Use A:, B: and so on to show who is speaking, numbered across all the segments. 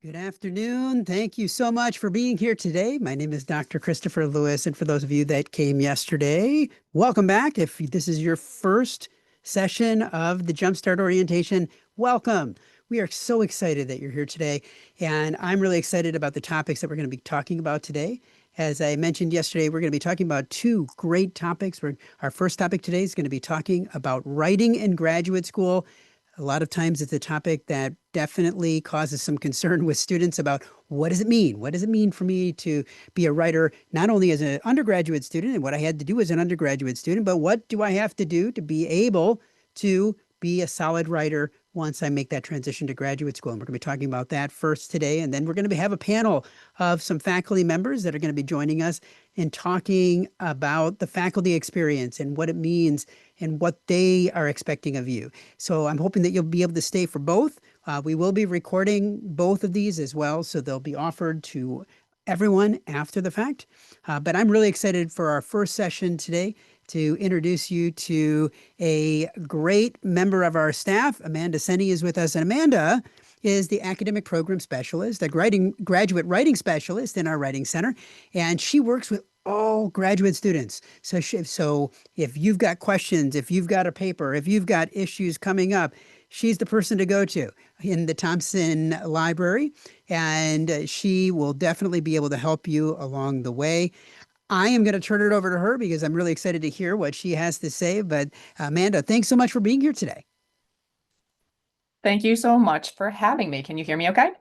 A: Good afternoon. Thank you so much for being here today. My name is Dr. Christopher Lewis, and for those of you that came yesterday, welcome back. If this is your first session of the Jumpstart Orientation, welcome. We are so excited that you're here today, and I'm really excited about the topics that we're going to be talking about today. As I mentioned yesterday, we're going to be talking about two great topics. Our first topic today is going to be talking about writing in graduate school. A lot of times it's a topic that definitely causes some concern with students about what does it mean? What does it mean for me to be a writer, not only as an undergraduate student and what I had to do as an undergraduate student, but what do I have to do to be able to be a solid writer once I make that transition to graduate school? And we're going to be talking about that first today. And then we're going to have a panel of some faculty members that are going to be joining us and talking about the faculty experience and what it means and what they are expecting of you. So I'm hoping that you'll be able to stay for both. We will be recording both of these as well, so they'll be offered to everyone after the fact. But I'm really excited for our first session today to introduce you to a great member of our staff. Amanda Seney is with us, and Amanda is the academic program specialist, the graduate writing specialist in our writing center, and she works with all graduate students. So if you've got questions, if you've got a paper, if you've got issues coming up, she's the person to go to in the Thompson Library, and she will definitely be able to help you along the way. I am going to turn it over to her because I'm really excited to hear what she has to say. But Amanda, thanks so much for being here today.
B: Thank you so much for having me. Can you hear me okay?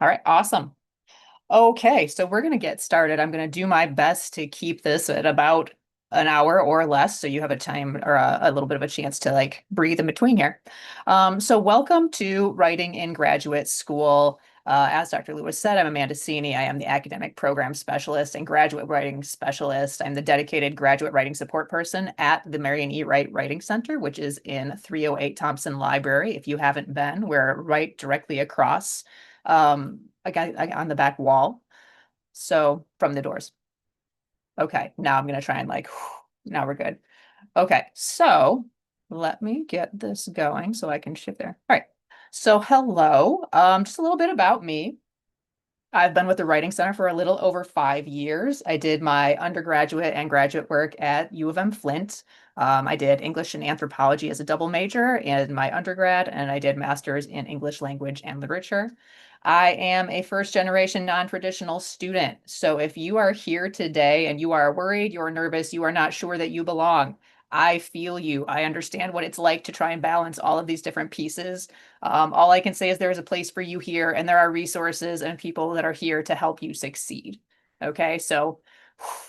B: All right, awesome. Okay, so we're going to get started. I'm going to do my best to keep this at about an hour or less, so you have a time or a little bit of a chance to like breathe in between here. So welcome to Writing in Graduate School. As Dr. Lewis said, I'm Amanda Seney. I am the academic program specialist and graduate writing specialist. I'm the dedicated graduate writing support person at the Marion E. Wright Writing Center, which is in 308 Thompson Library. If you haven't been, we're right directly across on the back wall. So from the doors. Okay, now I'm gonna try and like, now we're good. Okay, so let me get this going so I can shift there. All right. So hello, just a little bit about me. I've been with the Writing Center for a little over 5 years. I did my undergraduate and graduate work at U of M-Flint. I did English and anthropology as a double major in my undergrad, and I did master's in English language and literature. I am a first generation non-traditional student. So if you are here today and you are worried, you're nervous, you are not sure that you belong, I feel you. I understand what it's like to try and balance all of these different pieces. All I can say is there is a place for you here, and there are resources and people that are here to help you succeed. Okay, so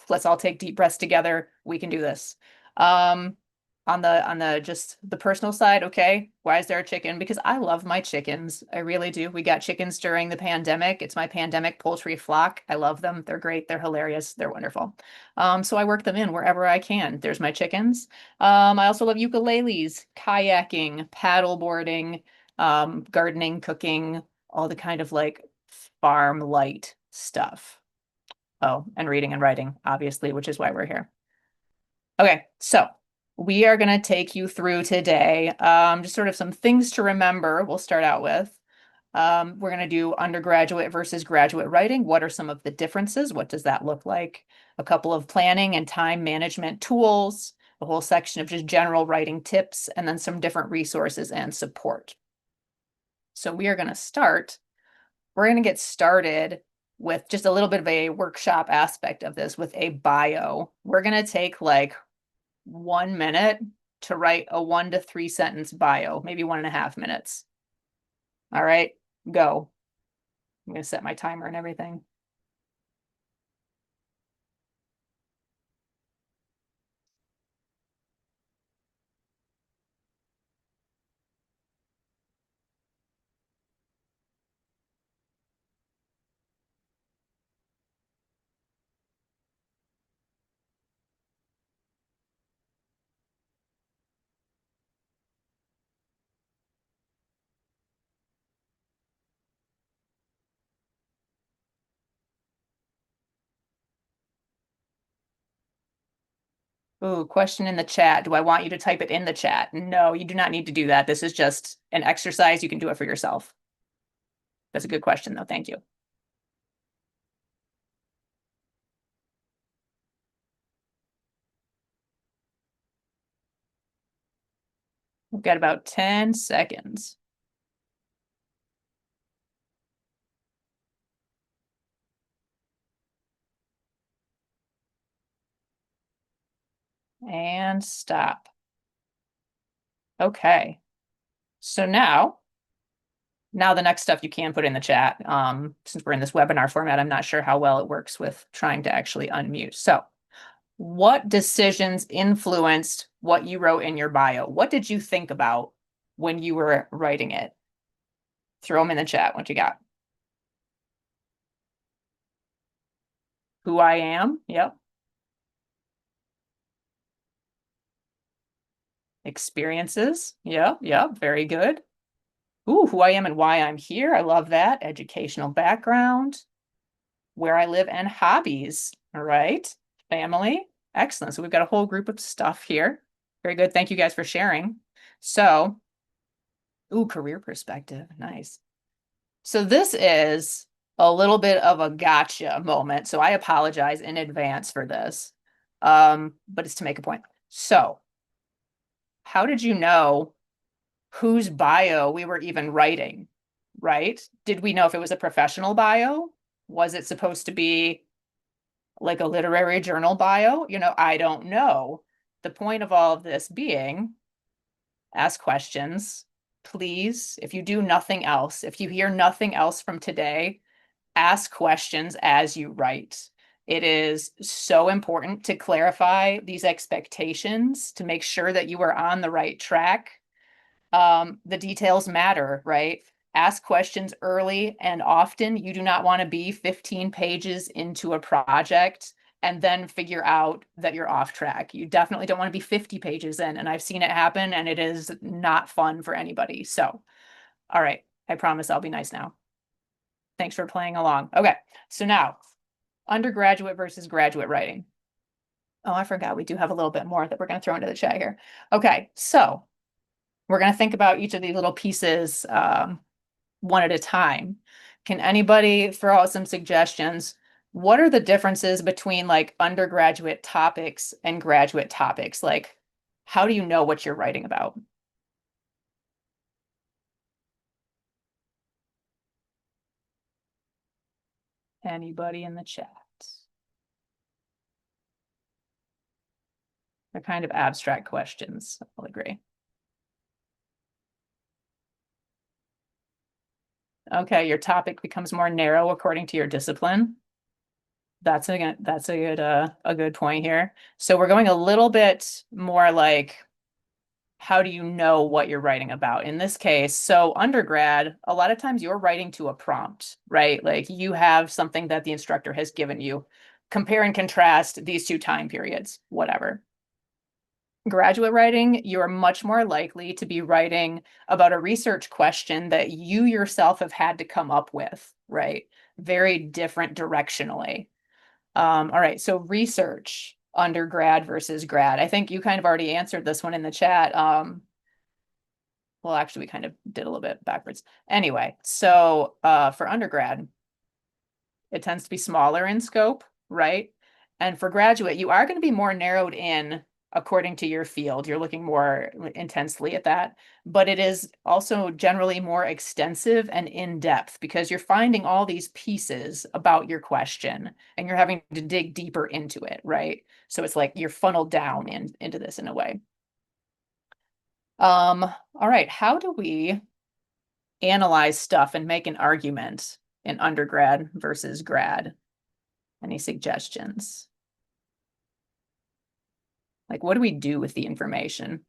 B: let's all take deep breaths together. We can do this. Um, on the just the personal side, okay, why is there a chicken? Because I love my chickens. I really do. We got chickens during the pandemic. It's my pandemic poultry flock. I love them. They're great. They're hilarious. They're wonderful. So I work them in wherever I can. There's my chickens. I also love ukuleles, kayaking, paddle boarding, gardening, cooking, all the kind of like farm light stuff. Oh, and reading and writing, obviously, which is why we're here. Okay, so we are going to take you through today just sort of some things to remember. We'll start out with. We're going to do undergraduate versus graduate writing. What are some of the differences? What does that look like? A couple of planning and time management tools, a whole section of just general writing tips, and then some different resources and support. So we are going to start. We're going to get started with just a little bit of a workshop aspect of this with a bio. We're going to take like 1 minute to write a 1 to 3 sentence bio, maybe 1.5 minutes. All right, go. I'm going to set my timer and everything. Ooh, question in the chat. Do I want you to type it in the chat? No, you do not need to do that. This is just an exercise. You can do it for yourself. That's a good question, though. Thank you. We've got about 10 seconds. And stop. Okay. So now the next stuff you can put in the chat. Since we're in this webinar format, I'm not sure how well it works with trying to actually unmute. So what decisions influenced what you wrote in your bio? What did you think about when you were writing it? Throw them in the chat. What you got? Who I am? Yep. Experiences? Yep. Very good. Ooh, who I am and why I'm here. I love that. Educational background, where I live, and hobbies. All right. Family. Excellent. So we've got a whole group of stuff here. Very good. Thank you guys for sharing. So, ooh, career perspective. Nice. So this is a little bit of a gotcha moment. So I apologize in advance for this. But it's to make a point. So how did you know whose bio we were even writing, right? Did we know if it was a professional bio? Was it supposed to be like a literary journal bio? I don't know. The point of all of this being, ask questions, please. If you do nothing else, if you hear nothing else from today, ask questions as you write. It is so important to clarify these expectations to make sure that you are on the right track. The details matter, right? Ask questions early and often. You do not want to be 15 pages into a project and then figure out that you're off track. You definitely don't want to be 50 pages in, and I've seen it happen, and it is not fun for anybody. So, all right, I promise I'll be nice now. Thanks for playing along. Okay, so now, undergraduate versus graduate writing. Oh, I forgot we do have a little bit more that we're going to throw into the chat here. Okay, so we're going to think about each of these little pieces one at a time. Can anybody throw out some suggestions? What are the differences between like undergraduate topics and graduate topics? Like, how do you know what you're writing about? Anybody in the chat? They're kind of abstract questions, I'll agree. Okay, your topic becomes more narrow according to your discipline. That's a good point here. So we're going a little bit more like, how do you know what you're writing about? In this case, so undergrad, a lot of times you're writing to a prompt, right? Like you have something that the instructor has given you. Compare and contrast these two time periods, whatever. Graduate writing, you're much more likely to be writing about a research question that you yourself have had to come up with, right? Very different directionally. All right, so research, undergrad versus grad. I think you kind of already answered this one in the chat. Well, actually, we kind of did a little bit backwards. Anyway, so for undergrad, it tends to be smaller in scope, right? And for graduate, you are going to be more narrowed in according to your field. You're looking more intensely at that, but it is also generally more extensive and in-depth because you're finding all these pieces about your question and you're having to dig deeper into it, right? So it's like you're funneled down into this in a way. All right, how do we analyze stuff and make an argument in undergrad versus grad? Any suggestions? Like, what do we do with the information?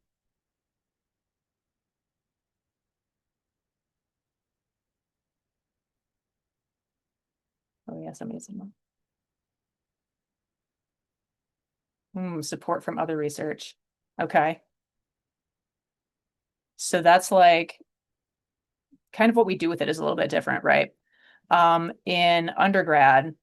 B: Oh yeah, somebody's in support from other research. Okay. So that's like kind of what we do with it is a little bit different, right? In undergrad,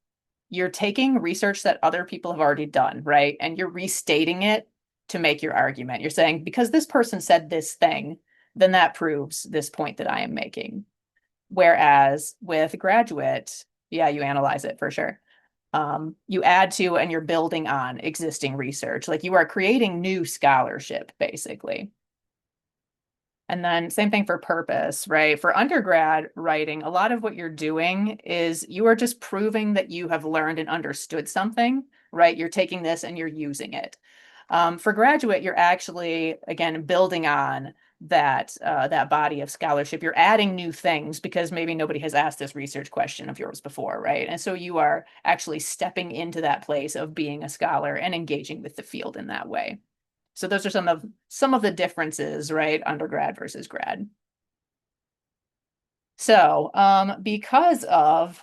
B: you're taking research that other people have already done, right? And you're restating it to make your argument. You're saying, because this person said this thing, then that proves this point that I am making. Whereas with graduate, yeah, you analyze it for sure. You add to and you're building on existing research. Like you are creating new scholarship, basically. And then same thing for purpose, right? For undergrad writing, a lot of what you're doing is you are just proving that you have learned and understood something, right? You're taking this and you're using it. For graduate, you're actually, again, building on that body of scholarship. You're adding new things because maybe nobody has asked this research question of yours before, right? And so you are actually stepping into that place of being a scholar and engaging with the field in that way. So those are some of the differences, right? Undergrad versus grad. So because of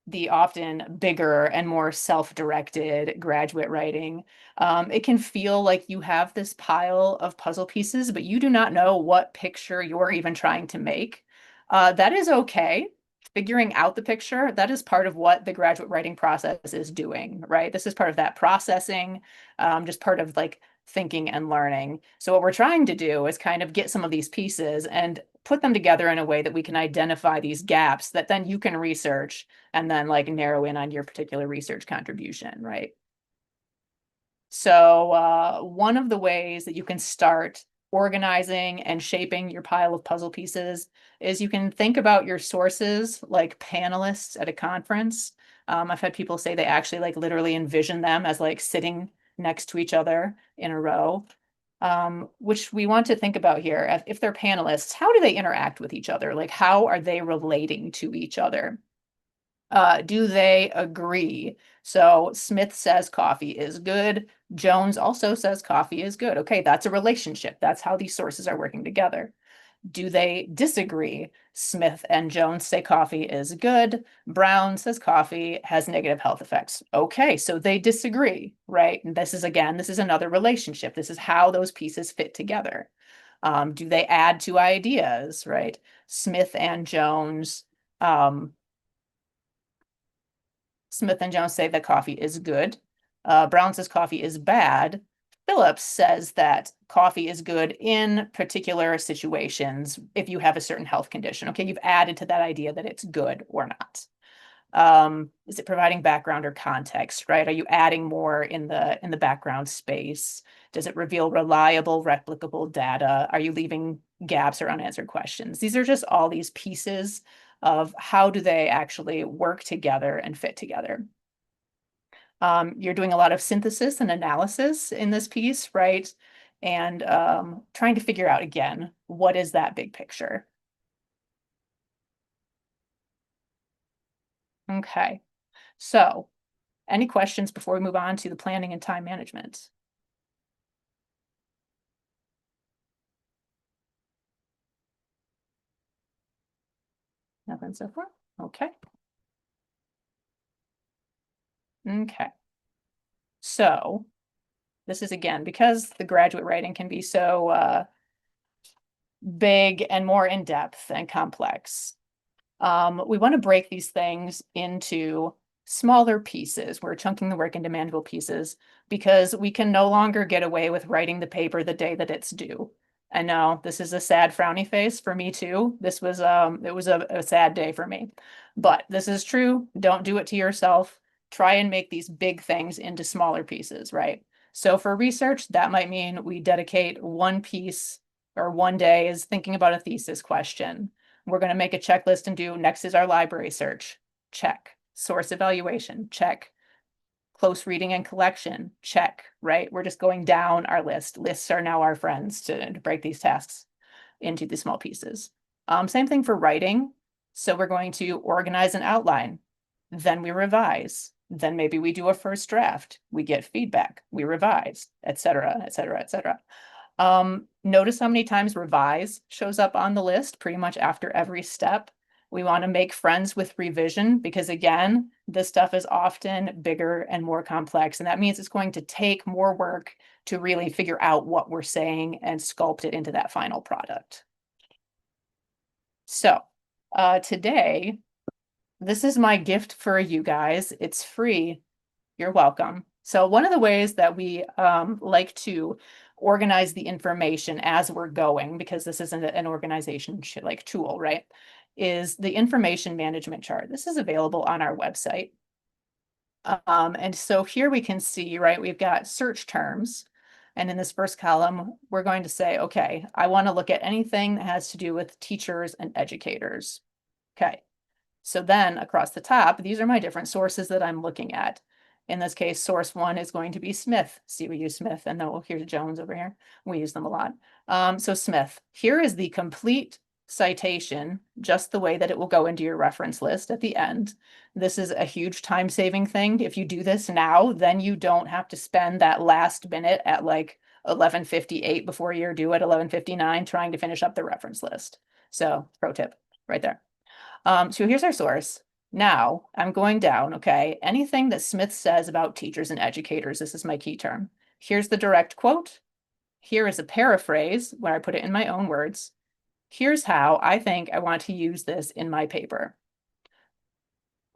B: the often bigger and more self-directed graduate writing, it can feel like you have this pile of puzzle pieces, but you do not know what picture you're even trying to make. That is okay. Figuring out the picture, that is part of what the graduate writing process is doing, right? This is part of that processing, just part of like thinking and learning. So what we're trying to do is kind of get some of these pieces and put them together in a way that we can identify these gaps that then you can research and then like narrow in on your particular research contribution, right? So one of the ways that you can start organizing and shaping your pile of puzzle pieces is you can think about your sources like panelists at a conference. I've had people say they actually like literally envision them as like sitting next to each other in a row, which we want to think about here. If they're panelists, how do they interact with each other? Like how are they relating to each other? Do they agree? So Smith says coffee is good. Jones also says coffee is good. Okay, that's a relationship. That's how these sources are working together. Do they disagree? Smith and Jones say coffee is good. Brown says coffee has negative health effects. Okay, so they disagree, right? And this is another relationship. This is how those pieces fit together. Do they add to ideas, right? Smith and Jones Smith and Jones say that coffee is good. Brown says coffee is bad. Phillips says that coffee is good in particular situations if you have a certain health condition. Okay, you've added to that idea that it's good or not. Is it providing background or context, right? Are you adding more in the background space? Does it reveal reliable, replicable data? Are you leaving gaps or unanswered questions? These are just all these pieces of how do they actually work together and fit together. You're doing a lot of synthesis and analysis in this piece, right? And trying to figure out again, what is that big picture? Okay, so any questions before we move on to the planning and time management? Nothing so far? Okay. Okay. So this is again, because the graduate writing can be so big and more in-depth and complex. We want to break these things into smaller pieces. We're chunking the work into manageable pieces because we can no longer get away with writing the paper the day that it's due. I know this is a sad frowny face for me too. It was a sad day for me. But this is true. Don't do it to yourself. Try and make these big things into smaller pieces, right? So for research, that might mean we dedicate one piece or one day is thinking about a thesis question. We're going to make a checklist and do next is our library search. Check. Source evaluation. Check. Close reading and collection. Check, right? We're just going down our list. Lists are now our friends to break these tasks into the small pieces. Same thing for writing. So we're going to organize an outline. Then we revise. Then maybe we do a first draft. We get feedback. We revise, et cetera, et cetera, et cetera. Notice how many times revise shows up on the list pretty much after every step. We want to make friends with revision because again, this stuff is often bigger and more complex. And that means it's going to take more work to really figure out what we're saying and sculpt it into that final product. So today, this is my gift for you guys. It's free. You're welcome. So one of the ways that we like to organize the information as we're going, because this isn't an organization like tool, right, is the information management chart. This is available on our website. And so here we can see, right, we've got search terms. And in this first column, we're going to say, okay, I want to look at anything that has to do with teachers and educators. Okay. So then across the top, these are my different sources that I'm looking at. In this case, source one is going to be Smith. See, we use Smith, and then here's Jones over here. We use them a lot. So Smith, here is the complete citation, just the way that it will go into your reference list at the end. This is a huge time-saving thing. If you do this now, then you don't have to spend that last minute at like 11:58 before you're due at 11:59 trying to finish up the reference list. So pro tip right there. So here's our source. Now I'm going down, okay? Anything that Smith says about teachers and educators, this is my key term. Here's the direct quote. Here is a paraphrase where I put it in my own words. Here's how I think I want to use this in my paper.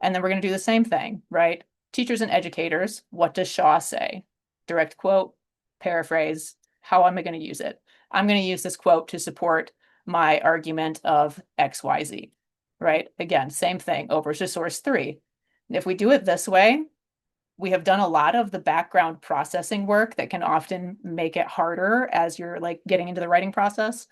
B: And then we're going to do the same thing, right? Teachers and educators, what does Shaw say? Direct quote, paraphrase, how am I going to use it? I'm going to use this quote to support my argument of XYZ, right? Again, same thing over to source three. If we do it this way, we have done a lot of the background processing work that can often make it harder as you're like getting into the writing process.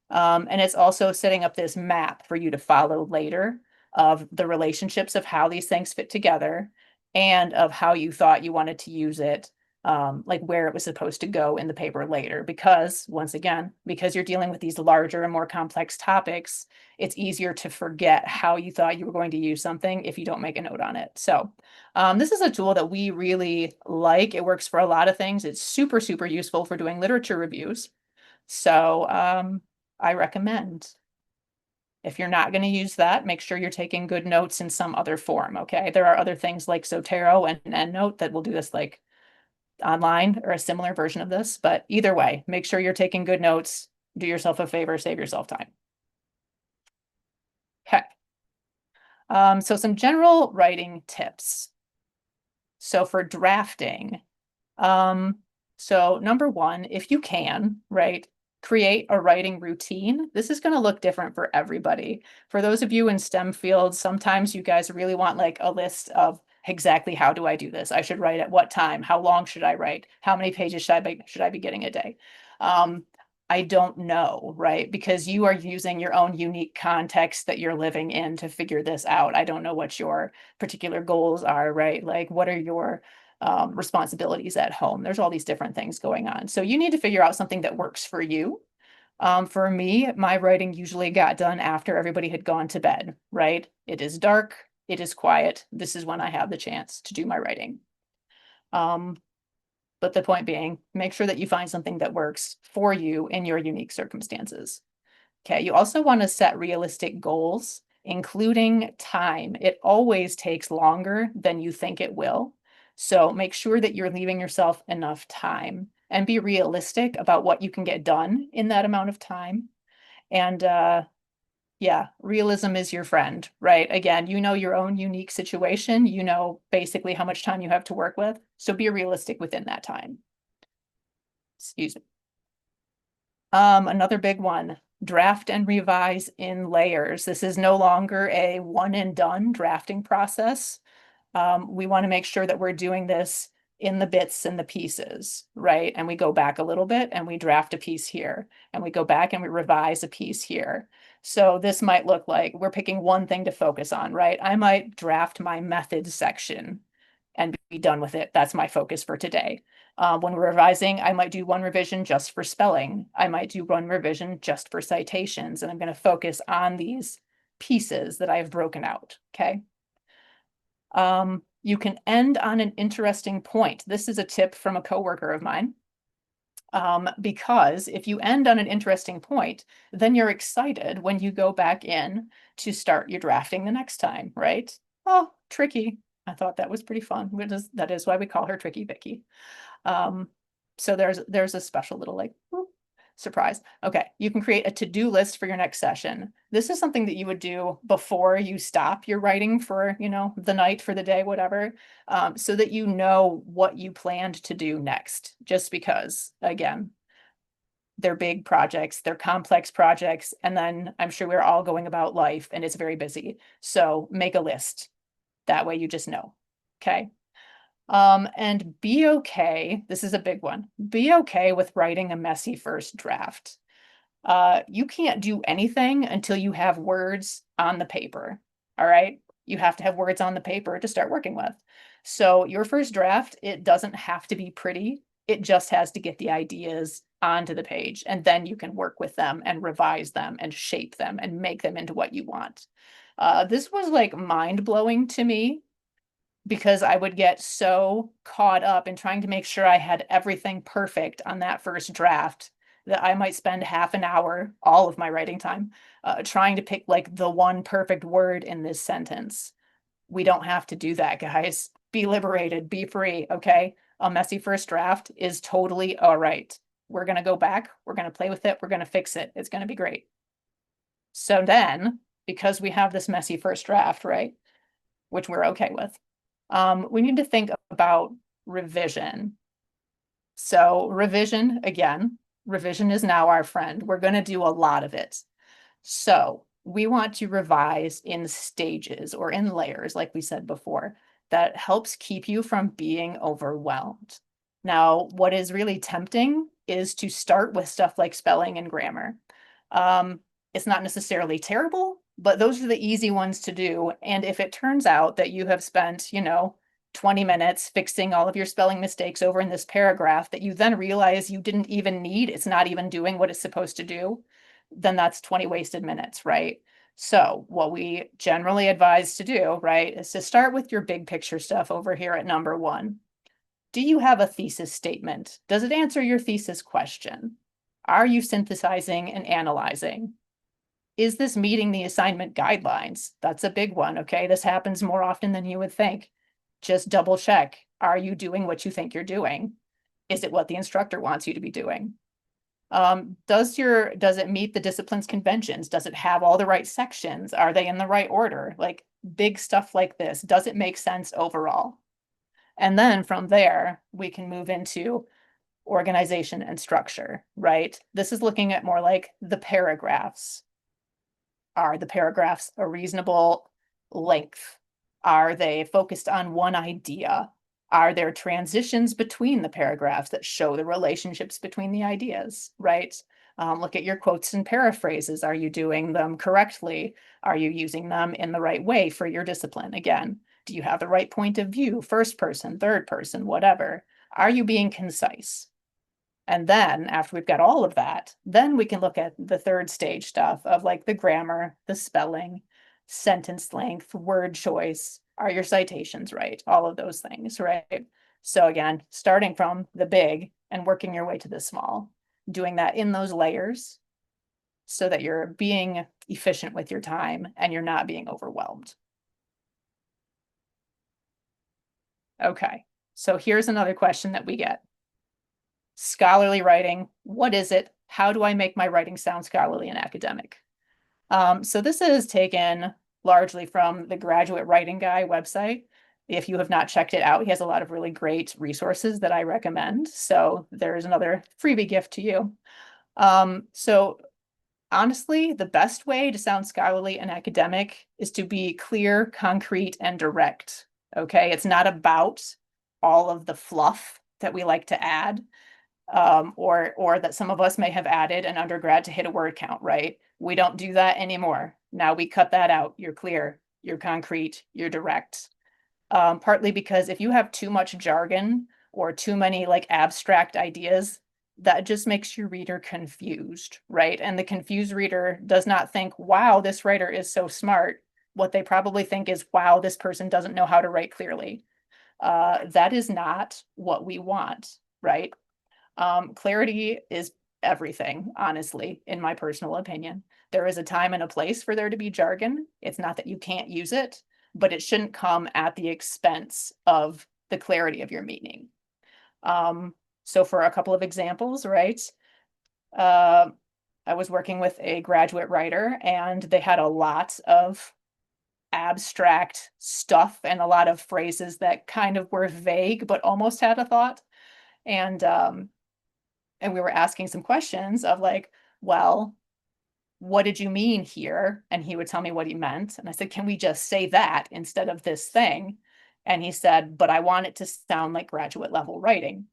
B: And it's also setting up this map for you to follow later of the relationships of how these things fit together and of how you thought you wanted to use it, like where it was supposed to go in the paper later. Because once again, because you're dealing with these larger and more complex topics, it's easier to forget how you thought you were going to use something if you don't make a note on it. So this is a tool that we really like. It works for a lot of things. It's super, super useful for doing literature reviews. So I recommend. If you're not going to use that, make sure you're taking good notes in some other form, okay? There are other things like Zotero and EndNote that will do this like online or a similar version of this, but either way, make sure you're taking good notes, do yourself a favor, save yourself time. Okay. So some general writing tips. So for drafting, so number one, if you can, right, create a writing routine. This is going to look different for everybody. For those of you in STEM fields, sometimes you guys really want like a list of exactly how do I do this? I should write at what time? How long should I write? How many pages should I be getting a day? I don't know, right? Because you are using your own unique context that you're living in to figure this out. I don't know what your particular goals are, right? Like, what are your responsibilities at home? There's all these different things going on. So you need to figure out something that works for you. For me, my writing usually got done after everybody had gone to bed, right? It is dark, it is quiet. This is when I have the chance to do my writing. But the point being, make sure that you find something that works for you in your unique circumstances. Okay, you also want to set realistic goals, including time. It always takes longer than you think it will. So make sure that you're leaving yourself enough time and be realistic about what you can get done in that amount of time. And yeah, realism is your friend, right? Again, you know your own unique situation. You know basically how much time you have to work with. So be realistic within that time. Excuse me. Another big one, draft and revise in layers. This is no longer a one and done drafting process. We want to make sure that we're doing this in the bits and the pieces, right? And we go back a little bit and we draft a piece here and we go back and we revise a piece here. So this might look like we're picking one thing to focus on, right? I might draft my methods section and be done with it. That's my focus for today. When we're revising, I might do one revision just for spelling. I might do one revision just for citations, and I'm going to focus on these pieces that I've broken out, okay? You can end on an interesting point. This is a tip from a coworker of mine. Because if you end on an interesting point, then you're excited when you go back in to start your drafting the next time, right? Oh, tricky. I thought that was pretty fun. That is why we call her Tricky Vicky. So there's a special little like whoop, surprise. Okay, you can create a to-do list for your next session. This is something that you would do before you stop your writing for, you know, the night, for the day, whatever, so that you know what you planned to do next. Just because, again, They're big projects, they're complex projects, and then I'm sure we're all going about life and it's very busy. So make a list. That way you just know. Okay. And be okay. This is a big one. Be okay with writing a messy first draft. You can't do anything until you have words on the paper. All right. You have to have words on the paper to start working with. So your first draft, it doesn't have to be pretty. It just has to get the ideas onto the page, and then you can work with them and revise them and shape them and make them into what you want. This was like mind blowing to me because I would get so caught up in trying to make sure I had everything perfect on that first draft that I might spend half an hour, all of my writing time, trying to pick like the one perfect word in this sentence. We don't have to do that, guys. Be liberated, be free, okay? A messy first draft is totally all right. We're going to go back, we're going to play with it, we're going to fix it. It's going to be great. So then, because we have this messy first draft, right, which we're okay with, we need to think about revision. So revision, again, revision is now our friend. We're going to do a lot of it. So we want to revise in stages or in layers, like we said before, that helps keep you from being overwhelmed. Now, what is really tempting is to start with stuff like spelling and grammar. It's not necessarily terrible, but those are the easy ones to do. And if it turns out that you have spent, 20 minutes fixing all of your spelling mistakes over in this paragraph that you then realize you didn't even need, it's not even doing what it's supposed to do, then that's 20 wasted minutes, right? So what we generally advise to do, right, is to start with your big picture stuff over here at number 1. Do you have a thesis statement? Does it answer your thesis question? Are you synthesizing and analyzing? Is this meeting the assignment guidelines? That's a big one, okay? This happens more often than you would think. Just double check. Are you doing what you think you're doing? Is it what the instructor wants you to be doing? Does it meet the discipline's conventions? Does it have all the right sections? Are they in the right order? Like big stuff like this. Does it make sense overall? And then from there, we can move into organization and structure, right? This is looking at more like the paragraphs. Are the paragraphs a reasonable length? Are they focused on one idea? Are there transitions between the paragraphs that show the relationships between the ideas, right? Look at your quotes and paraphrases. Are you doing them correctly? Are you using them in the right way for your discipline? Again, do you have the right point of view, first person, third person, whatever? Are you being concise? And then after we've got all of that, then we can look at the third stage stuff of like the grammar, the spelling, sentence length, word choice. Are your citations right? All of those things, right? So again, starting from the big and working your way to the small, doing that in those layers so that you're being efficient with your time and you're not being overwhelmed. Okay, so here's another question that we get. Scholarly writing, what is it? How do I make my writing sound scholarly and academic? So this is taken largely from the Graduate Writing Guy website. If you have not checked it out, he has a lot of really great resources that I recommend. So there's another freebie gift to you. So honestly, the best way to sound scholarly and academic is to be clear, concrete, and direct. Okay, it's not about all of the fluff that we like to add or that some of us may have added an undergrad to hit a word count, right? We don't do that anymore. Now we cut that out. You're clear, you're concrete, you're direct. Partly because if you have too much jargon or too many like abstract ideas, that just makes your reader confused, right? And the confused reader does not think, wow, this writer is so smart. What they probably think is, wow, this person doesn't know how to write clearly. That is not what we want, right? Clarity is everything, honestly, in my personal opinion. There is a time and a place for there to be jargon. It's not that you can't use it, but it shouldn't come at the expense of the clarity of your meaning. So for a couple of examples, right? I was working with a graduate writer and they had a lot of abstract stuff and a lot of phrases that kind of were vague, but almost had a thought. And And we were asking some questions of like, well, what did you mean here? And he would tell me what he meant. And I said, can we just say that instead of this thing? And he said, but I want it to sound like graduate level writing.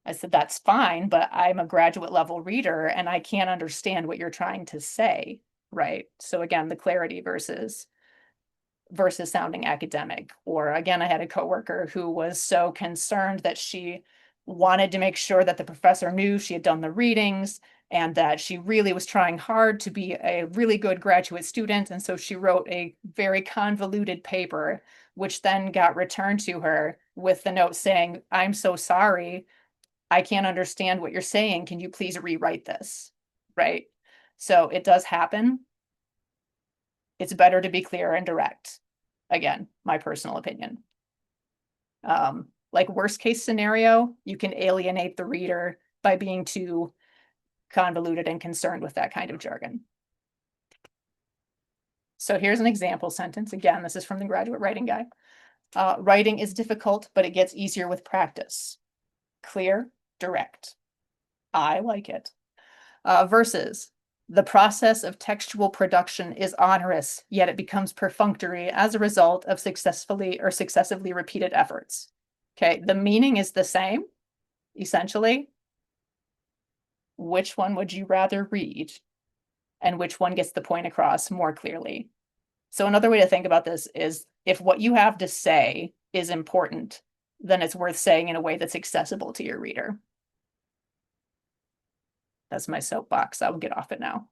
B: I said, that's fine, but I'm a graduate level reader and I can't understand what you're trying to say, right? So again, the clarity versus sounding academic. Or again, I had a coworker who was so concerned that she wanted to make sure that the professor knew she had done the readings and that she really was trying hard to be a really good graduate student. And so she wrote a very convoluted paper, which then got returned to her with the note saying, I'm so sorry. I can't understand what you're saying. Can you please rewrite this? Right. So it does happen. It's better to be clear and direct. Again, my personal opinion. Like worst case scenario, you can alienate the reader by being too convoluted and concerned with that kind of jargon. So here's an example sentence. Again, this is from the graduate writing guide. Writing is difficult, but it gets easier with practice. Clear, direct. I like it. Versus, the process of textual production is onerous, yet it becomes perfunctory as a result of successfully or successively repeated efforts. Okay, the meaning is the same, essentially. Which one would you rather read? And which one gets the point across more clearly? So another way to think about this is if what you have to say is important, then it's worth saying in a way that's accessible to your reader. That's my soapbox. I will get off it now.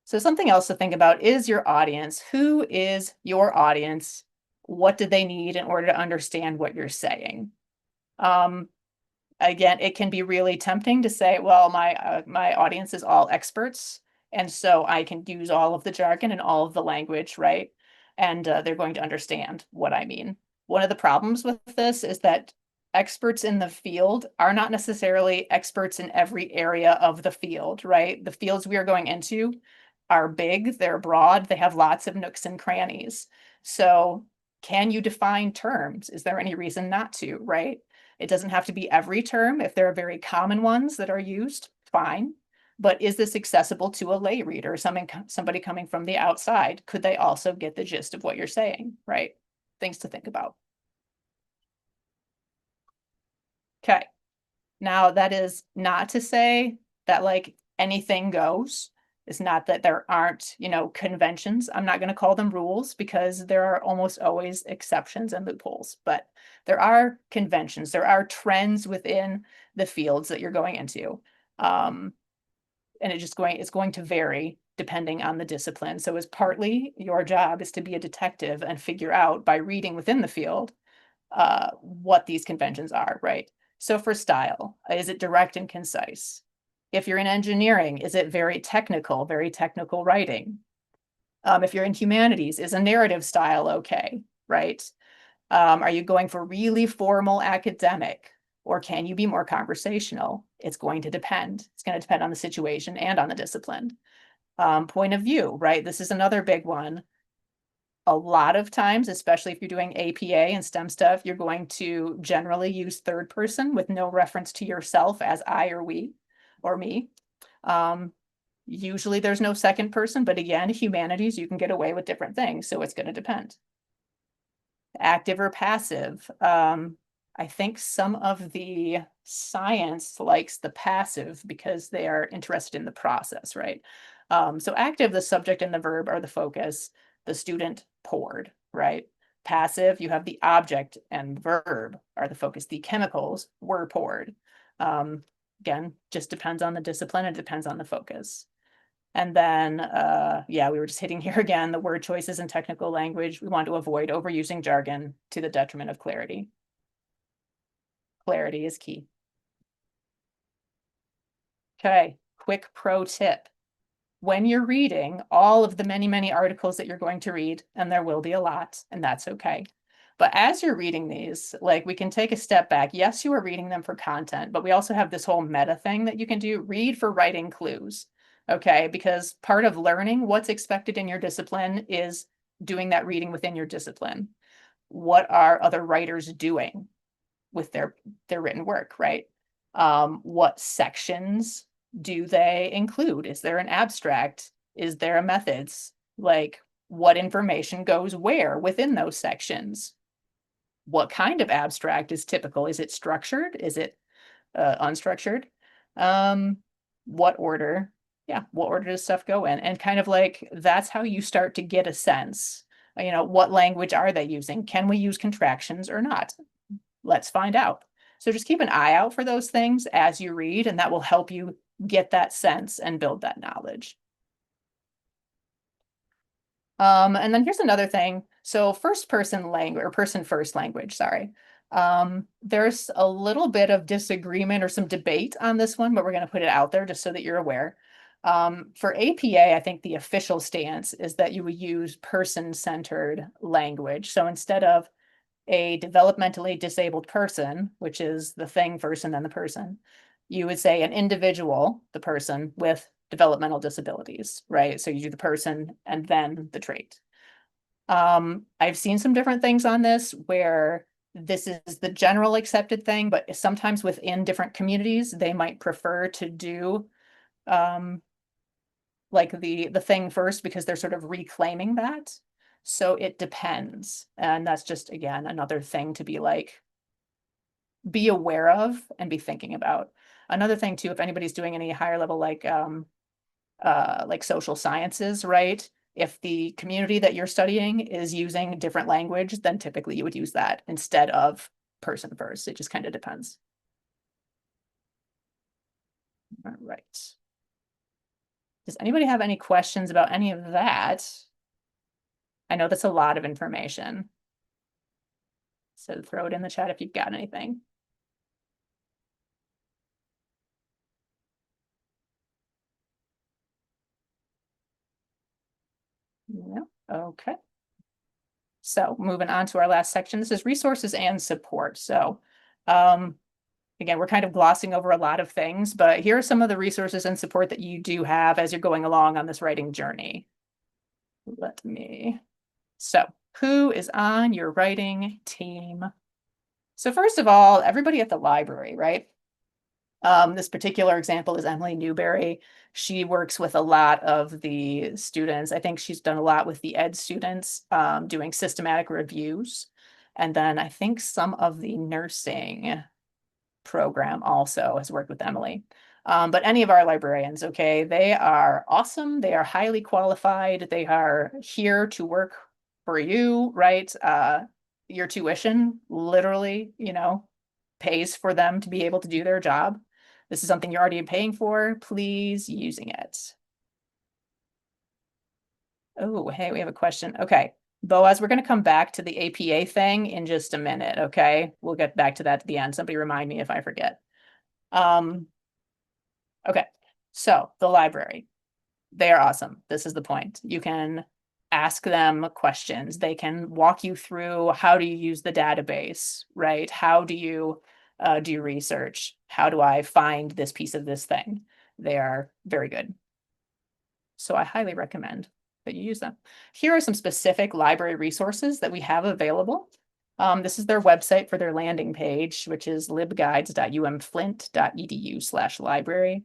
B: So something else to think about is your audience. Who is your audience? What do they need in order to understand what you're saying? Again, it can be really tempting to say, well, my audience is all experts, and so I can use all of the jargon and all of the language, right? And they're going to understand what I mean. One of the problems with this is that experts in the field are not necessarily experts in every area of the field, right? The fields we are going into are big, they're broad, they have lots of nooks and crannies. So can you define terms? Is there any reason not to, right? It doesn't have to be every term. If there are very common ones that are used, fine. But is this accessible to a lay reader, somebody coming from the outside? Could they also get the gist of what you're saying, right? Things to think about. Okay. Now, that is not to say that like anything goes. It's not that there aren't, conventions. I'm not going to call them rules because there are almost always exceptions and loopholes, but there are conventions. There are trends within the fields that you're going into. And it's going to vary depending on the discipline. So as partly your job is to be a detective and figure out by reading within the field what these conventions are, right? So for style, is it direct and concise? If you're in engineering, is it very technical writing? If you're in humanities, is a narrative style okay, right? Are you going for really formal academic, or can you be more conversational? It's going to depend. It's going to depend on the situation and on the discipline. Point of view, right? This is another big one. A lot of times, especially if you're doing APA and STEM stuff, you're going to generally use third person with no reference to yourself as I or we or me. Usually there's no second person, but again, humanities, you can get away with different things. So it's going to depend. Active or passive. I think some of the science likes the passive because they are interested in the process, right? So active, the subject and the verb are the focus. The student poured, right? Passive, you have the object and verb are the focus. The chemicals were poured. Again, just depends on the discipline. It depends on the focus. And then, yeah, we were just hitting here again, the word choices and technical language. We want to avoid overusing jargon to the detriment of clarity. Clarity is key. Okay, quick pro tip. When you're reading all of the many, many articles that you're going to read, and there will be a lot, and that's okay. But as you're reading these, like we can take a step back. Yes, you are reading them for content, but we also have this whole meta thing that you can do. Read for writing clues. Okay, because part of learning what's expected in your discipline is doing that reading within your discipline. What are other writers doing with their written work, right? What sections do they include? Is there an abstract? Is there a methods? Like, what information goes where within those sections? What kind of abstract is typical? Is it structured? Is it unstructured? Um, what order? Yeah, what order does stuff go in? And kind of like that's how you start to get a sense. What language are they using? Can we use contractions or not? Let's find out. So just keep an eye out for those things as you read, and that will help you get that sense and build that knowledge. And then here's another thing. So first person language or person first language, sorry. There's a little bit of disagreement or some debate on this one, but we're going to put it out there just so that you're aware. For APA, I think the official stance is that you would use person-centered language. So instead of a developmentally disabled person, which is the thing first and then the person, you would say an individual, the person with developmental disabilities, right? So you do the person and then the trait. I've seen some different things on this where this is the general accepted thing, but sometimes within different communities, they might prefer to do like the thing first because they're sort of reclaiming that. So it depends. And that's just, again, another thing to be be aware of and be thinking about. Another thing too, if anybody's doing any higher level like social sciences, right? If the community that you're studying is using different language, then typically you would use that instead of person first. It just kind of depends. All right. Does anybody have any questions about any of that? I know that's a lot of information. So throw it in the chat if you've got anything. Yeah, okay. So moving on to our last section, this is resources and support. So again, we're kind of glossing over a lot of things, but here are some of the resources and support that you do have as you're going along on this writing journey. So who is on your writing team? So first of all, everybody at the library, right? This particular example is Emily Newberry. She works with a lot of the students. I think she's done a lot with the ed students, doing systematic reviews. And then I think some of the nursing program also has worked with Emily. But any of our librarians, okay, they are awesome. They are highly qualified. They are here to work for you, right? Your tuition literally, pays for them to be able to do their job. This is something you're already paying for. Please using it. Oh, hey, we have a question. Okay. Boaz, we're going to come back to the APA thing in just a minute, okay? We'll get back to that at the end. Somebody remind me if I forget. Okay, so the library, they are awesome. This is the point. You can ask them questions. They can walk you through how do you use the database, right? How do you do research? How do I find this piece of this thing? They are very good. So I highly recommend that you use them. Here are some specific library resources that we have available. This is their website for their landing page, which is libguides.umflint.edu/library.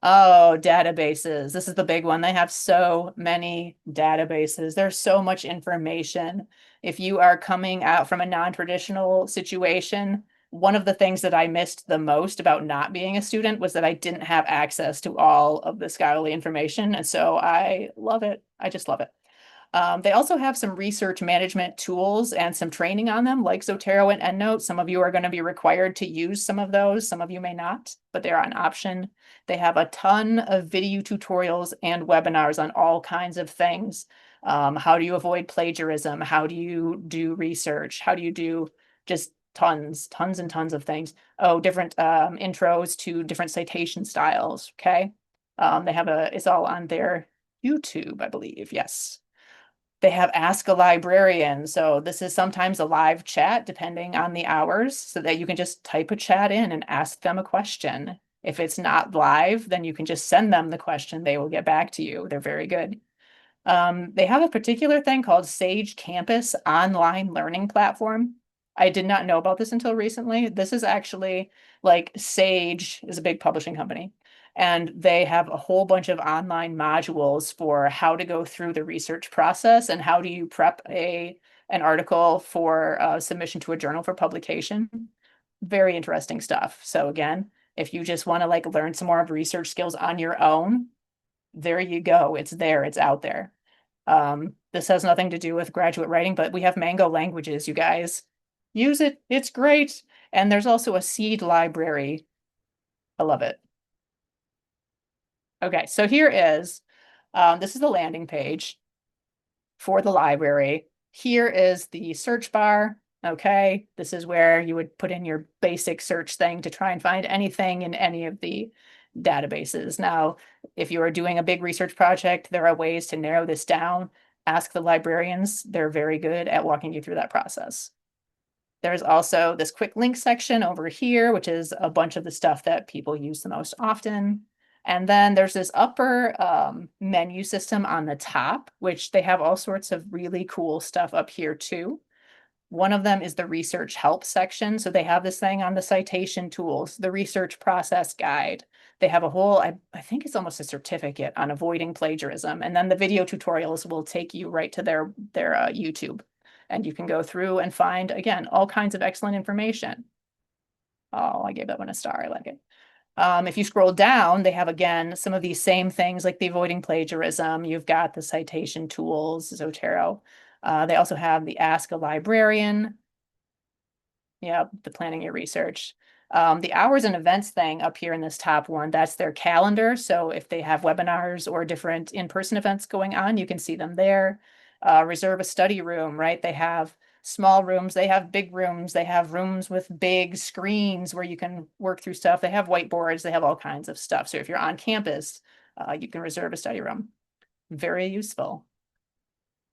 B: Oh, databases. This is the big one. They have so many databases. There's so much information. If you are coming out from a non-traditional situation, one of the things that I missed the most about not being a student was that I didn't have access to all of the scholarly information. And so I love it. I just love it. They also have some research management tools and some training on them, like Zotero and EndNote. Some of you are going to be required to use some of those. Some of you may not, but they're an option. They have a ton of video tutorials and webinars on all kinds of things. How do you avoid plagiarism? How do you do research? How do you do just tons and tons of things? Oh, different intros to different citation styles. Okay. They have it's all on their YouTube, I believe. Yes. They have Ask a Librarian. So this is sometimes a live chat depending on the hours so that you can just type a chat in and ask them a question. If it's not live, then you can just send them the question. They will get back to you. They're very good. They have a particular thing called Sage Campus online learning platform. I did not know about this until recently. This is actually like Sage is a big publishing company, and they have a whole bunch of online modules for how to go through the research process and how do you prep an article for submission to a journal for publication. Very interesting stuff. So again, if you just want to like learn some more of research skills on your own, there you go. It's there, it's out there. This has nothing to do with graduate writing, but we have Mango languages, you guys. Use it. It's great. And there's also a seed library. I love it. Okay, so here is, this is the landing page for the library. Here is the search bar. Okay, this is where you would put in your basic search thing to try and find anything in any of the databases. Now, if you are doing a big research project, there are ways to narrow this down. Ask the librarians. They're very good at walking you through that process. There's also this quick link section over here, which is a bunch of the stuff that people use the most often. And then there's this upper menu system on the top, which they have all sorts of really cool stuff up here too. One of them is the research help section. So they have this thing on the citation tools, the research process guide. They have a whole, I think it's almost a certificate on avoiding plagiarism. And then the video tutorials will take you right to their YouTube. And you can go through and find, again, all kinds of excellent information. Oh, I gave that one a star. I like it. If you scroll down, they have, again, some of these same things like the avoiding plagiarism. You've got the citation tools, Zotero. They also have the Ask a Librarian. Yeah, the planning your research. The hours and events thing up here in this top one, that's their calendar. So if they have webinars or different in-person events going on, you can see them there. Reserve a study room, right? They have small rooms, they have big rooms, they have rooms with big screens where you can work through stuff. They have whiteboards, they have all kinds of stuff. So if you're on campus, you can reserve a study room. Very useful.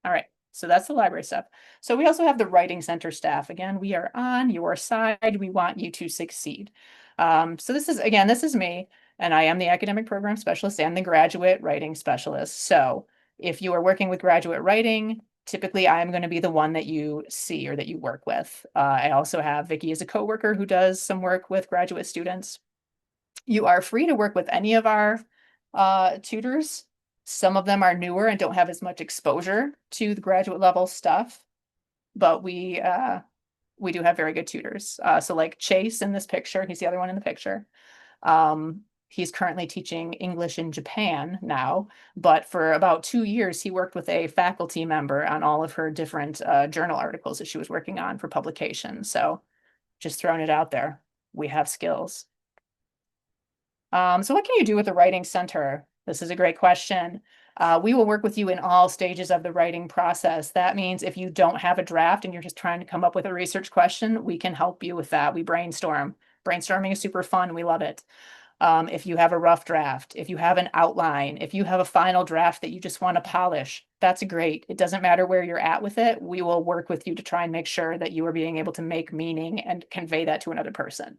B: All right. So that's the library stuff. So we also have the writing center staff. Again, we are on your side. We want you to succeed. So this is, again, this is me, and I am the academic program specialist and the graduate writing specialist. So if you are working with graduate writing, typically I'm going to be the one that you see or that you work with. I also have Vicky as a coworker who does some work with graduate students. You are free to work with any of our tutors. Some of them are newer and don't have as much exposure to the graduate level stuff, but we do have very good tutors. So like Chase in this picture, he's the other one in the picture. He's currently teaching English in Japan now, but for about 2 years, he worked with a faculty member on all of her different journal articles that she was working on for publication. So just throwing it out there, we have skills. So what can you do with the Writing Center? This is a great question. We will work with you in all stages of the writing process. That means if you don't have a draft and you're just trying to come up with a research question, we can help you with that. We brainstorm. Brainstorming is super fun. We love it. If you have a rough draft, if you have an outline, if you have a final draft that you just want to polish, that's great. It doesn't matter where you're at with it. We will work with you to try and make sure that you are being able to make meaning and convey that to another person.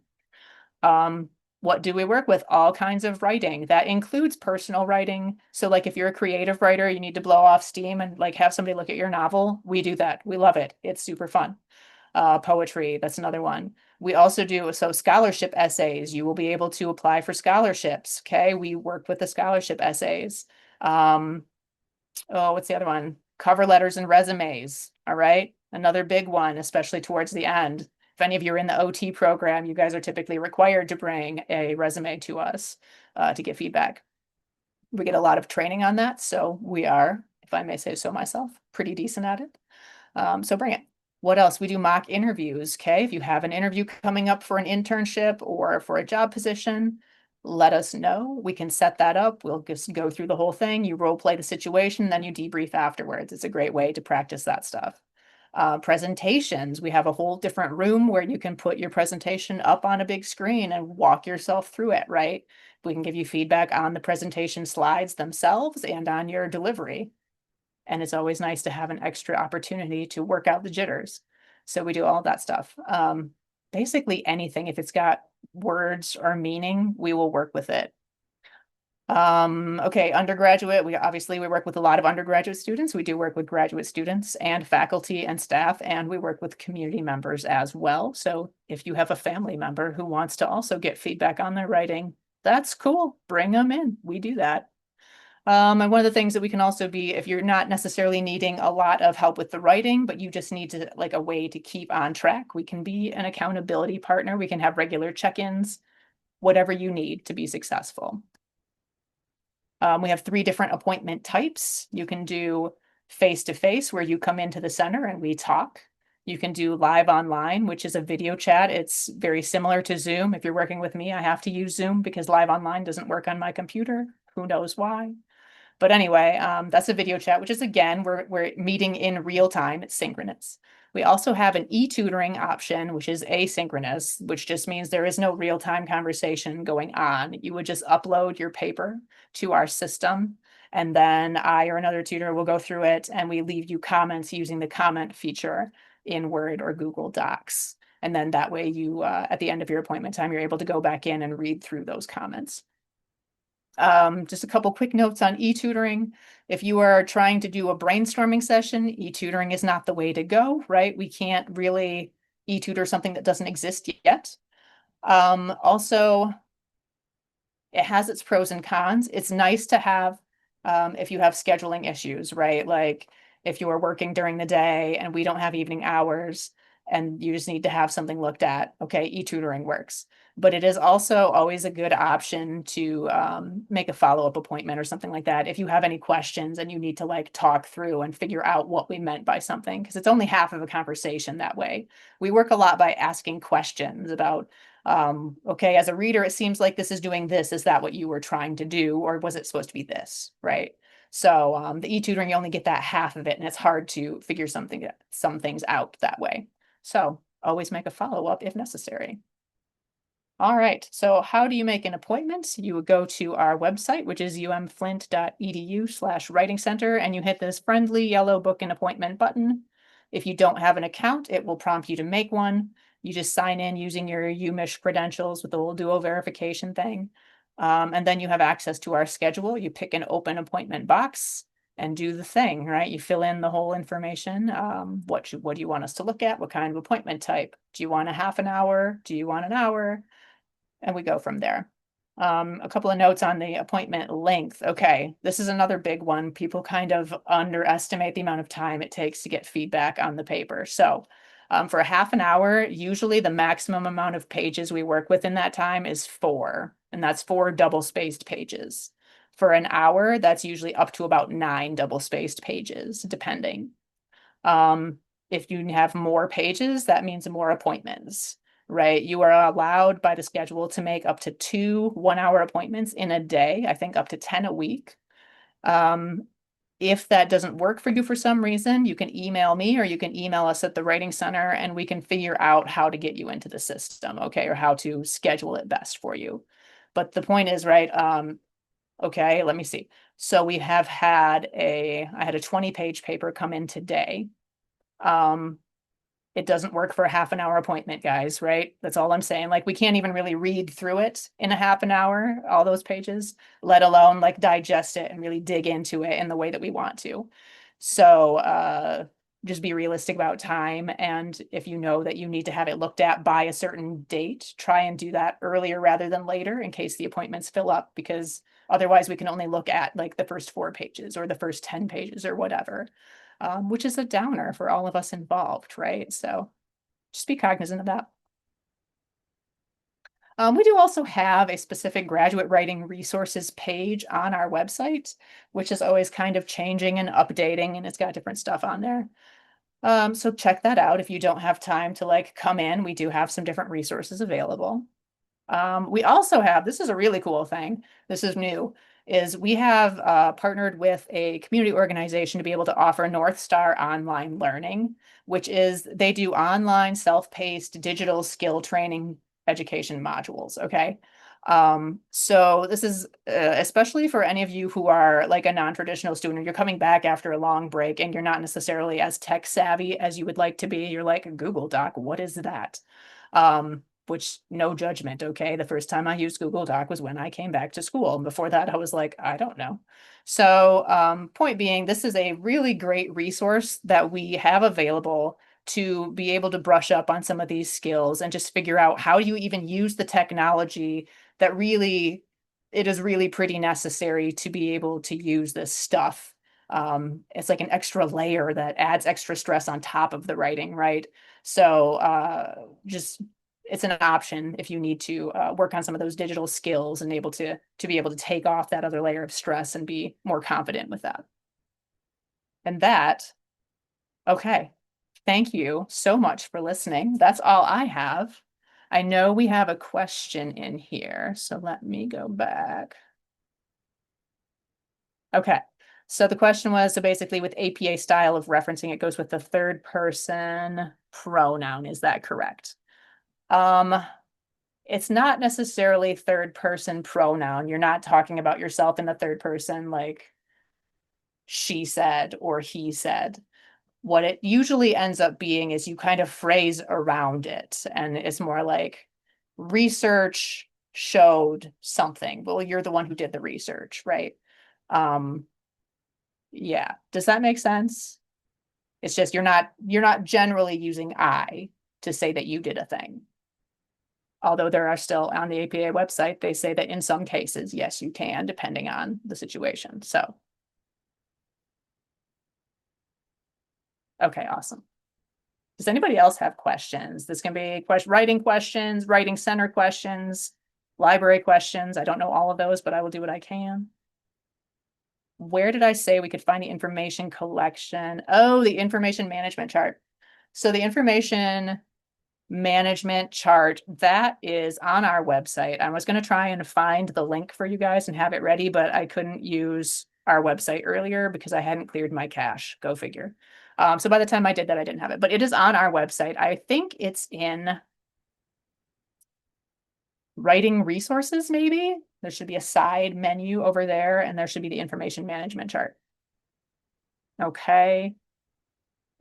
B: What do we work with? All kinds of writing. That includes personal writing. So like if you're a creative writer, you need to blow off steam and like have somebody look at your novel. We do that. We love it. It's super fun. Poetry, that's another one. We also do, so scholarship essays. You will be able to apply for scholarships. Okay. We work with the scholarship essays. Oh, what's the other one? Cover letters and resumes. All right. Another big one, especially towards the end. If any of you are in the OT program, you guys are typically required to bring a resume to us to get feedback. We get a lot of training on that. So we are, if I may say so myself, pretty decent at it. So bring it. What else? We do mock interviews. Okay. If you have an interview coming up for an internship or for a job position, let us know. We can set that up. We'll just go through the whole thing. You role play the situation, then you debrief afterwards. It's a great way to practice that stuff. Presentations, we have a whole different room where you can put your presentation up on a big screen and walk yourself through it, right? We can give you feedback on the presentation slides themselves and on your delivery. And it's always nice to have an extra opportunity to work out the jitters. So we do all that stuff. Basically anything, if it's got words or meaning, we will work with it. Okay, undergraduate, we work with a lot of undergraduate students. We do work with graduate students and faculty and staff, and we work with community members as well. So if you have a family member who wants to also get feedback on their writing, that's cool. Bring them in. We do that. And one of the things that we can also be, if you're not necessarily needing a lot of help with the writing, but you just need to like a way to keep on track, we can be an accountability partner. We can have regular check-ins, whatever you need to be successful. We have 3 different appointment types. You can do face-to-face where you come into the center and we talk. You can do live online, which is a video chat. It's very similar to Zoom. If you're working with me, I have to use Zoom because live online doesn't work on my computer. Who knows why? But anyway, that's a video chat, which is again, we're meeting in real time. It's synchronous. We also have an e-tutoring option, which is asynchronous, which just means there is no real-time conversation going on. You would just upload your paper to our system, and then I or another tutor will go through it, and we leave you comments using the comment feature in Word or Google Docs. And then that way you, at the end of your appointment time, you're able to go back in and read through those comments. Just a couple quick notes on e-tutoring. If you are trying to do a brainstorming session, e-tutoring is not the way to go, right? We can't really e-tutor something that doesn't exist yet. Also, it has its pros and cons. It's nice to have if you have scheduling issues, right? Like if you are working during the day and we don't have evening hours and you just need to have something looked at, okay, e-tutoring works. But it is also always a good option to make a follow-up appointment or something like that if you have any questions and you need to like talk through and figure out what we meant by something, because it's only half of a conversation that way. We work a lot by asking questions about okay, as a reader, it seems like this is doing this. Is that what you were trying to do? Or was it supposed to be this, right? So the e-tutoring, you only get that half of it, and it's hard to figure some things out that way. So always make a follow-up if necessary. All right, so how do you make an appointment? You would go to our website, which is umflint.edu/writing center, and you hit this friendly yellow book an appointment button. If you don't have an account, it will prompt you to make one. You just sign in using your UMish credentials with the little duo verification thing. And then you have access to our schedule. You pick an open appointment box and do the thing, right? You fill in the whole information. What do you want us to look at? What kind of appointment type? Do you want a half an hour? Do you want an hour? And we go from there. A couple of notes on the appointment length. Okay, this is another big one. People kind of underestimate the amount of time it takes to get feedback on the paper. So for a half an hour, usually the maximum amount of pages we work with in that time is 4, and that's 4 double-spaced pages. For an hour, that's usually up to about 9 double-spaced pages, depending. If you have more pages, that means more appointments, right? You are allowed by the schedule to make up to 2 one-hour appointments in a day, I think up to 10 a week. If that doesn't work for you for some reason, you can email me or you can email us at the Writing Center and we can figure out how to get you into the system, okay, or how to schedule it best for you. But the point is, right, okay, let me see. So we have had I had a 20-page paper come in today. It doesn't work for a half an hour appointment, guys, right? That's all I'm saying. Like we can't even really read through it in a half an hour, all those pages, let alone like digest it and really dig into it in the way that we want to. So just be realistic about time. And if you know that you need to have it looked at by a certain date, try and do that earlier rather than later in case the appointments fill up, because otherwise we can only look at like the first 4 pages or the first 10 pages or whatever. Which is a downer for all of us involved, right? So just be cognizant of that. We do also have a specific graduate writing resources page on our website, which is always kind of changing and updating, and it's got different stuff on there. So check that out if you don't have time to like come in. We do have some different resources available. We also have, this is a really cool thing, this is new, is we have partnered with a community organization to be able to offer North Star online learning, which is they do online self-paced digital skill training education modules, okay? So this is especially for any of you who are like a non-traditional student, you're coming back after a long break and you're not necessarily as tech savvy as you would like to be. You're like, Google Doc, what is that? which no judgment, okay? The first time I used Google Doc was when I came back to school. And before that, I was like, I don't know. So point being, this is a really great resource that we have available to be able to brush up on some of these skills and just figure out how you even use the technology that really, it is really pretty necessary to be able to use this stuff. It's like an extra layer that adds extra stress on top of the writing, right? So just it's an option if you need to work on some of those digital skills and able to be able to take off that other layer of stress and be more confident with that. And that, okay. Thank you so much for listening. That's all I have. I know we have a question in here, so let me go back. Okay. So the question was, so basically with APA style of referencing, it goes with the third person pronoun. Is that correct? It's not necessarily third person pronoun. You're not talking about yourself in the third person, like she said or he said. What it usually ends up being is you kind of phrase around it, and it's more like research showed something. Well, you're the one who did the research, right? Um, yeah. Does that make sense? It's just you're not generally using I to say that you did a thing. Although there are still on the APA website, they say that in some cases, yes, you can, depending on the situation. So, okay, awesome. Does anybody else have questions? This can be writing questions, writing center questions, library questions. I don't know all of those, but I will do what I can. Where did I say we could find the information collection? Oh, the information management chart. So the information management chart that is on our website. I was going to try and find the link for you guys and have it ready, but I couldn't use our website earlier because I hadn't cleared my cache. Go figure. So by the time I did that, I didn't have it, but it is on our website. I think it's in writing resources, maybe. There should be a side menu over there, and there should be the information management chart. Okay.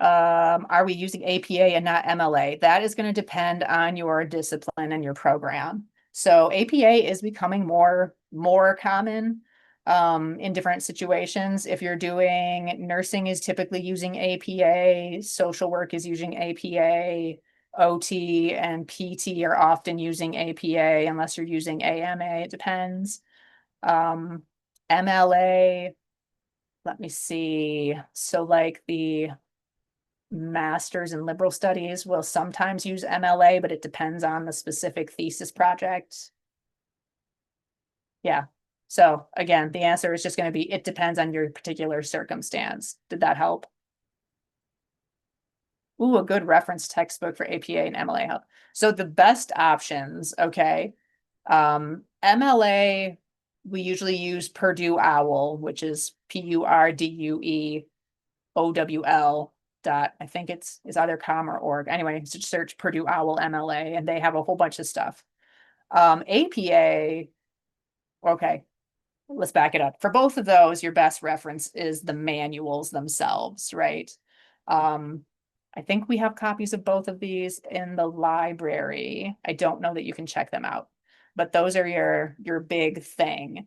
B: Are we using APA and not MLA? That is going to depend on your discipline and your program. So APA is becoming more common in different situations. If you're doing nursing is typically using APA, social work is using APA, OT and PT are often using APA unless you're using AMA, it depends. MLA, let me see. So like the masters in liberal studies will sometimes use MLA, but it depends on the specific thesis project. Yeah. So again, the answer is just going to be, it depends on your particular circumstance. Did that help? Ooh, a good reference textbook for APA and MLA help. So the best options, okay. MLA, we usually use Purdue OWL, which is PURDUE OWL. I think it's either com or org. Anyway, just search Purdue OWL MLA, and they have a whole bunch of stuff. APA, okay, let's back it up. For both of those, your best reference is the manuals themselves, right? I think we have copies of both of these in the library. I don't know that you can check them out, but those are your big thing.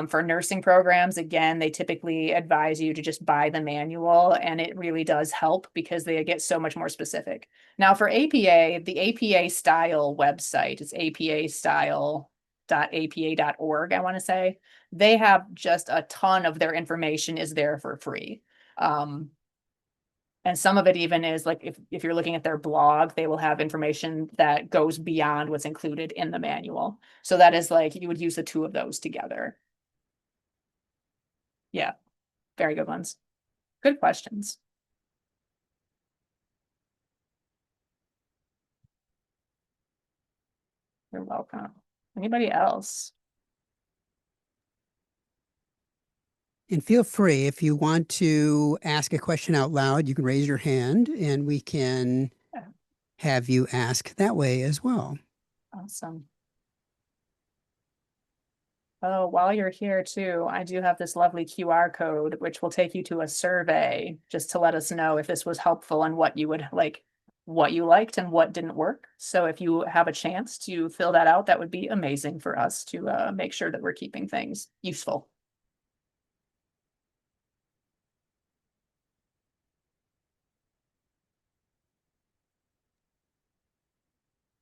B: For nursing programs, again, they typically advise you to just buy the manual, and it really does help because they get so much more specific. Now for APA, the APA style website, it's apastyle.apa.org, I want to say. They have just a ton of their information is there for free. And some of it even is like, if you're looking at their blog, they will have information that goes beyond what's included in the manual. So that is like, you would use the two of those together. Yeah, very good ones. Good questions. You're welcome. Anybody else?
A: And feel free, if you want to ask a question out loud, you can raise your hand and we can
B: Yeah.
A: have you ask that way as well.
B: Awesome. Oh, while you're here too, I do have this lovely QR code, which will take you to a survey just to let us know if this was helpful and what you would like what you liked and what didn't work. So if you have a chance to fill that out, that would be amazing for us to make sure that we're keeping things useful.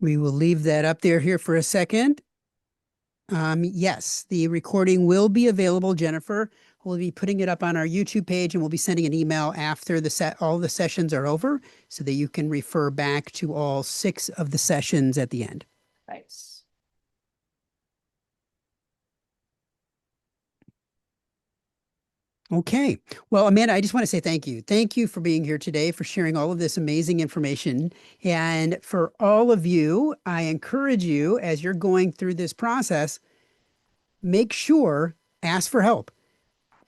A: We will leave that up there here for a second. Yes, the recording will be available, Jennifer. We'll be putting it up on our YouTube page and we'll be sending an email after all the sessions are over so that you can refer back to all 6 of the sessions at the end.
B: Nice.
A: Okay. Well, Amanda, I just want to say thank you. Thank you for being here today, for sharing all of this amazing information. And for all of you, I encourage you as you're going through this process, make sure, ask for help.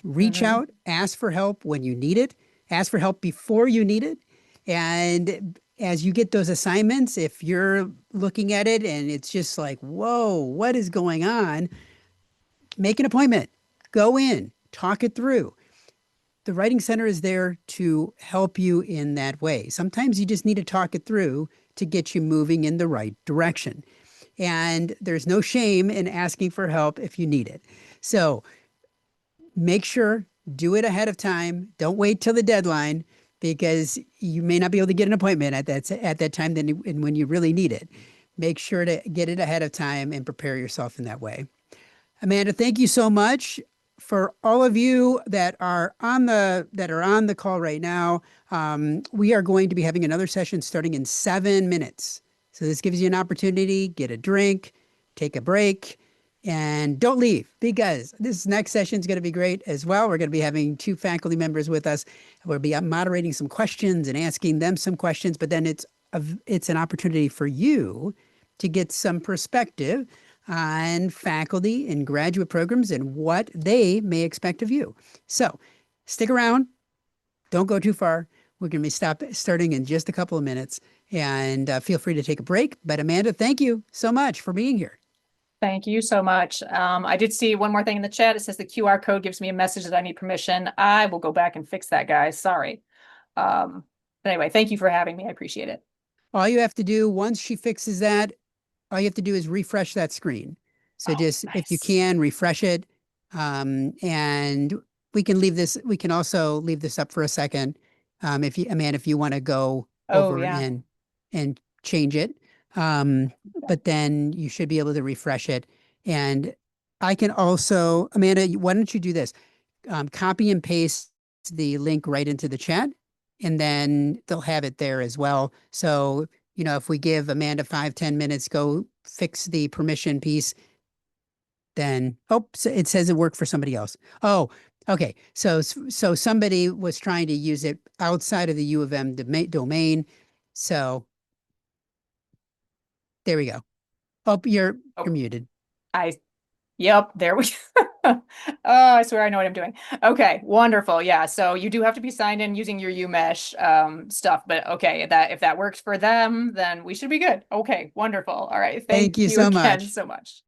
A: Reach
B: Mm-hmm.
A: out, ask for help when you need it, ask for help before you need it. And as you get those assignments, if you're looking at it and it's just like, whoa, what is going on? Make an appointment, go in, talk it through. The Writing Center is there to help you in that way. Sometimes you just need to talk it through to get you moving in the right direction. And there's no shame in asking for help if you need it. So make sure, do it ahead of time. Don't wait till the deadline because you may not be able to get an appointment at that time then when you really need it. Make sure to get it ahead of time and prepare yourself in that way. Amanda, thank you so much. For all of you that are on the call right now, we are going to be having another session starting in 7 minutes. So this gives you an opportunity, get a drink, take a break, and don't leave because this next session is going to be great as well. We're going to be having 2 faculty members with us. We'll be moderating some questions and asking them some questions, but then it's an opportunity for you to get some perspective on faculty and graduate programs and what they may expect of you. So stick around. Don't go too far. We're going to be starting in just a couple of minutes and feel free to take a break. But Amanda, thank you so much for being here.
B: Thank you so much. I did see one more thing in the chat. It says the QR code gives me a message that I need permission. I will go back and fix that, guys. Sorry. But anyway, thank you for having me. I appreciate it.
A: All you have to do once she fixes that, all you have to do is refresh that screen. So
B: Oh,
A: just if you
B: nice.
A: can refresh it, and we can also leave this up for a second. Amanda, if you want to go
B: Oh,
A: over
B: yeah.
A: and change it. Um,
B: Okay.
A: but then you should be able to refresh it. And I can also, Amanda, why don't you do this? Copy and paste the link right into the chat, and then they'll have it there as well. So, if we give Amanda 5-10 minutes, go fix the permission piece, then, oh, so it says it worked for somebody else. Oh, okay. So somebody was trying to use it outside of the U of M domain. So there we go. Oh, you're
B: Oh,
A: muted.
B: I Yep, there we Oh, I swear I know what I'm doing. Okay, wonderful. Yeah, so you do have to be signed in using your UMesh stuff, but okay, if that works for them, then we should be good. Okay, wonderful. All right.
A: Thank
B: Thank
A: you
B: you
A: so
B: again
A: much.
B: so much.